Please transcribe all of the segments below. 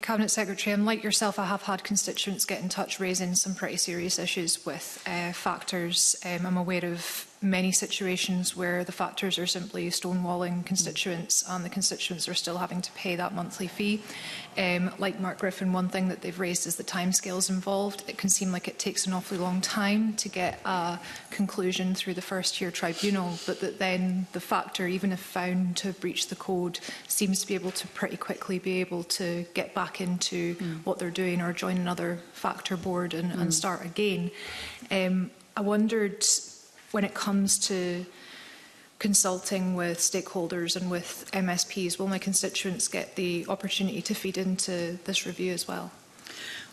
Cabinet Secretary, and like yourself, I have had constituents get in touch raising some pretty serious issues with factors. I'm aware of many situations where the factors are simply stonewalling constituents and the constituents are still having to pay that monthly fee. Like Mark Griffin, one thing that they've raised is the timescales involved. It can seem like it takes an awfully long time to get a conclusion through the first-tier tribunal, but that then the factor, even if found to have breached the code, seems to be able to pretty quickly be able to get back into what they're doing or join another factor board and start again. I wondered, when it comes to consulting with stakeholders and with MSPs, will my constituents get the opportunity to feed into this review as well?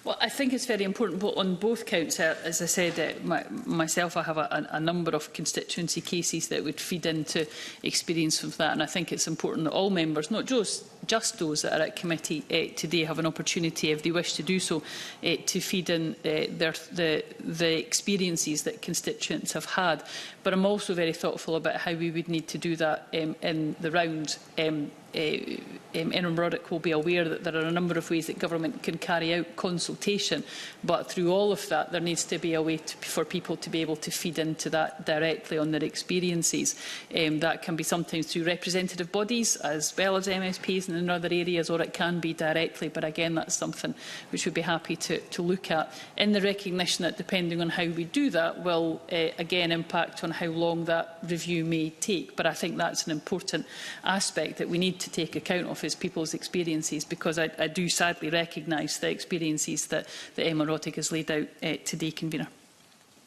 Well, I think it's very important on both counts. As I said, myself, I have a number of constituency cases that would feed into experience of that, and I think it's important that all members, not just those that are at committee today, have an opportunity, if they wish to do so, to feed in the experiences that constituents have had. But I'm also very thoughtful about how we would need to do that in the round. Aaron Roddick will be aware that there are a number of ways that government can carry out consultation, but through all of that there needs to be a way for people to be able to feed into that directly on their experiences. That can be sometimes through representative bodies as well as MSPs and in other areas, or it can be directly, but again that's something which we'd be happy to look at, in the recognition that depending on how we do that will again impact on how long that review may take. But I think that's an important aspect that we need to take account of, is people's experiences, because I do sadly recognise the experiences that Emma Roddick has laid out today, Convener.